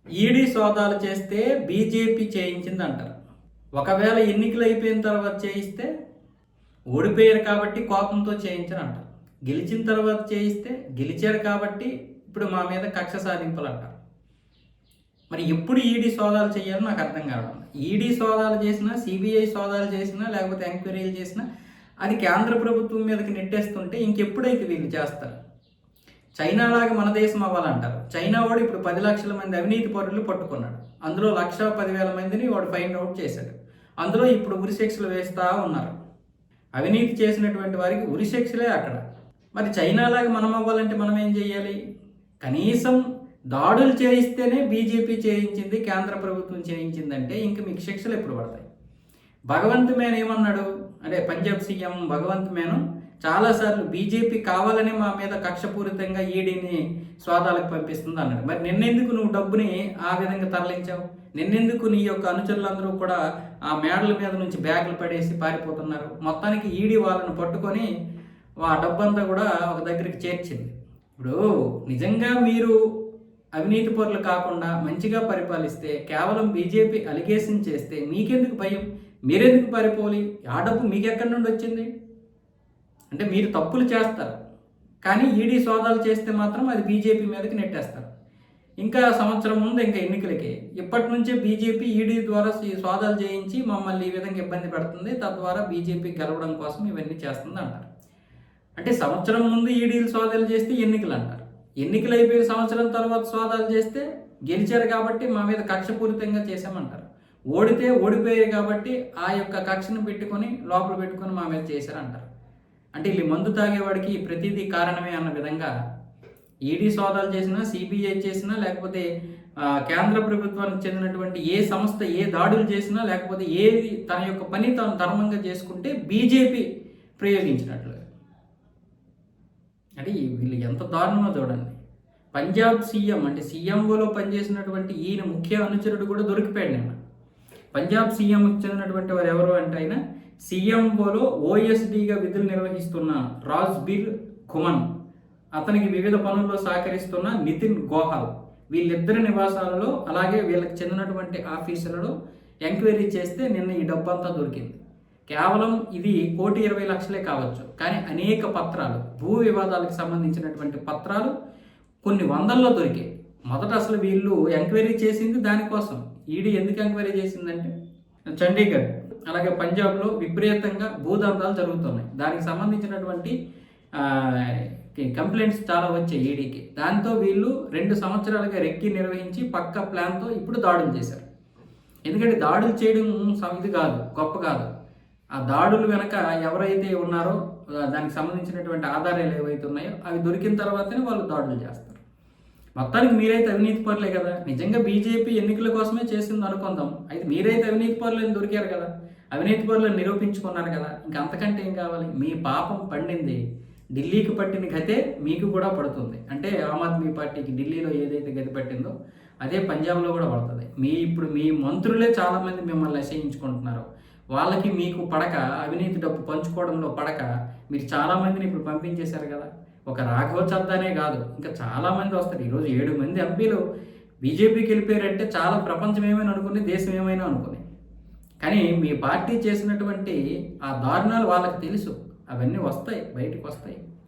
ED సోదాలు చేస్తే BJP చేయించిందంటారు. ఒకవేళ ఎన్నికలు అయిపోయిన తర్వాత చేయిస్తే ఓడిపోయారు కాబట్టి కోపంతో చేయించరంటారు. గెలిచిన తర్వాత చేయిస్తే గెలిచారు కాబట్టి ఇప్పుడు మా మీద కక్ష సాధింపులు అంటారు. మరి ఎప్పుడు ఈడీ సోదాలు చేయాలో నాకు అర్థం కావడం. ఈడీ సోదాలు చేసినా, సిబిఐ సోదాలు చేసినా, లేకపోతే ఎంక్వైరీలు చేసినా అది కేంద్ర ప్రభుత్వం మీదకి నెట్టేస్తుంటే ఇంకెప్పుడైతే వీళ్ళు చేస్తారు? చైనా లాగా మన దేశం అవ్వాలంటారు. చైనా వాడు ఇప్పుడు 10 లక్షల మంది అవినీతి పరులు పట్టుకున్నాడు. అందులో 1,10,000 మందిని వాడు ఫైండ్ అవుట్ చేశాడు. అందులో ఇప్పుడు ఉరిశిక్షలు వేస్తూ ఉన్నారు. అవినీతి చేసినటువంటి వారికి ఉరిశిక్షలే అక్కడ. మరి చైనా లాగా మనం అవ్వాలంటే మనం ఏం చేయాలి? కనీసం దాడులు చేయిస్తేనే బీజేపీ చేయించింది, కేంద్ర ప్రభుత్వం చేయించిందంటే ఇంక మీకు శిక్షలు ఎప్పుడు పడతాయి? భగవంత్ మేన్ ఏమన్నాడు అంటే పంజాబ్ సీఎం భగవంత్ మేను చాలాసార్లు బీజేపీ కావాలని మా మీద కక్షపూరితంగా ఈడీని స్వాదాలకు పంపిస్తుంది అన్నాడు. మరి నిన్నెందుకు నువ్వు డబ్బుని ఆ విధంగా తరలించావు? నిన్నెందుకు నీ యొక్క అనుచరులందరూ కూడా ఆ మేడల మీద నుంచి బ్యాగులు పడేసి పారిపోతున్నారు? మొత్తానికి ఈడీ వాళ్ళని పట్టుకొని ఆ డబ్బంతా కూడా ఒక దగ్గరికి చేర్చింది. ఇప్పుడు నిజంగా మీరు అవినీతి పరులు కాకుండా మంచిగా పరిపాలిస్తే, కేవలం బీజేపీ అలిగేషన్ చేస్తే మీకెందుకు భయం? మీరెందుకు పారిపోవాలి? ఆ డబ్బు మీకెక్కడి నుండి వచ్చింది? అంటే మీరు తప్పులు చేస్తారు, కానీ ఈడీ సోదాలు చేస్తే మాత్రం అది బీజేపీ మీదకి నెట్టేస్తారు. ఇంకా సంవత్సరం ముందు ఇంకా ఎన్నికలకి ఇప్పటి నుంచే బీజేపీ ఈడీ ద్వారా సోదాలు చేయించి మమ్మల్ని ఈ విధంగా ఇబ్బంది పెడుతుంది, తద్వారా బీజేపీ గెలవడం కోసం ఇవన్నీ చేస్తుంది అంటారు. అంటే సంవత్సరం ముందు ఈడీలు సోదాలు చేస్తే ఎన్నికలు అంటారు. ఎన్నికలు అయిపోయిన సంవత్సరం తర్వాత సోదాలు చేస్తే గెలిచారు కాబట్టి మా మీద కక్షపూరితంగా చేశామంటారు. ఓడితే ఓడిపోయారు కాబట్టి ఆ యొక్క కక్షను పెట్టుకొని లోపల పెట్టుకొని మా మీద చేశారంటారు. అంటే వీళ్ళు మందు తాగేవాడికి ప్రతిదీ కారణమే అన్న విధంగా ఈడీ సోదాలు చేసినా, సిబిఐ చేసినా, లేకపోతే కేంద్ర ప్రభుత్వానికి చెందినటువంటి ఏ సంస్థ ఏ దాడులు చేసినా, లేకపోతే ఏది తన యొక్క పని తాను ధర్మంగా చేసుకుంటే బీజేపీ ప్రయోగించినట్లు. అంటే వీళ్ళు ఎంత దారుణమో చూడండి. పంజాబ్ సీఎం అంటే సీఎంఓలో పనిచేసినటువంటి ఈయన ముఖ్య అనుచరుడు కూడా దొరికిపోయాడు నిన్న. పంజాబ్ సీఎంకి చెందినటువంటి వారు ఎవరు అంటే ఆయన సీఎంఓలో ఓఎస్డీగా విధులు నిర్వహిస్తున్న రాజ్బీర్ ఖుమన్, అతనికి వివిధ పనుల్లో సహకరిస్తున్న నితిన్ గోహాల్, వీళ్ళిద్దరి నివాసాలలో అలాగే వీళ్ళకి చెందినటువంటి ఆఫీసులలో ఎంక్వైరీ చేస్తే నిన్న ఈ డబ్బంతా దొరికింది. కేవలం ఇది 1,20,00,000 కావచ్చు, కానీ అనేక పత్రాలు, భూ వివాదాలకు సంబంధించినటువంటి పత్రాలు కొన్ని వందల్లో దొరికాయి. మొదట అసలు వీళ్ళు ఎంక్వైరీ చేసింది దానికోసం. ఈడీ ఎందుకు ఎంక్వైరీ చేసిందంటే చండీగఢ్ అలాగే పంజాబ్లో విపరీతంగా భూదందాలు జరుగుతున్నాయి. దానికి సంబంధించినటువంటి కంప్లైంట్స్ చాలా వచ్చాయి ఈడీకి. దాంతో వీళ్ళు 2 సంవత్సరాలుగా రెక్కి నిర్వహించి పక్క ప్లాన్తో ఇప్పుడు దాడులు చేశారు. ఎందుకంటే దాడులు చేయడం ఇది కాదు, గొప్ప కాదు. ఆ దాడులు వెనక ఎవరైతే ఉన్నారో దానికి సంబంధించినటువంటి ఆధారాలు ఏవైతే ఉన్నాయో అవి దొరికిన తర్వాతనే వాళ్ళు దాడులు చేస్తారు. మొత్తానికి మీరైతే అవినీతి పరులే కదా. నిజంగా బీజేపీ ఎన్నికల కోసమే చేసింది అనుకుందాం. అయితే మీరైతే అవినీతి పరులని దొరికారు కదా, అవినీతి పరులను నిరూపించుకున్నారు కదా, ఇంకా అంతకంటే ఏం కావాలి? మీ పాపం పండింది. ఢిల్లీకి పట్టిన గతే మీకు కూడా పడుతుంది. అంటే ఆమ్ ఆద్మీ పార్టీకి ఢిల్లీలో ఏదైతే గతి పట్టిందో అదే పంజాబ్లో కూడా పడుతుంది. ఇప్పుడు మీ మంత్రులే చాలామంది మిమ్మల్ని అసహించుకుంటున్నారు. వాళ్ళకి మీకు పడక, అవినీతి డబ్బు పంచుకోవడంలో పడక మీరు చాలామందిని ఇప్పుడు పంపించేశారు కదా. ఒక రాఘవ చద్దానే కాదు, ఇంకా చాలామంది వస్తారు. ఈరోజు 7 మంది ఎంపీలు బీజేపీకి వెళ్ళిపోయారంటే చాలా ప్రపంచం ఏమైనా అనుకుని, దేశం ఏమైనా అనుకుని. కానీ మీ పార్టీ చేసినటువంటి ఆ దారుణాలు వాళ్ళకి తెలుసు. అవన్నీ వస్తాయి, బయటకు వస్తాయి.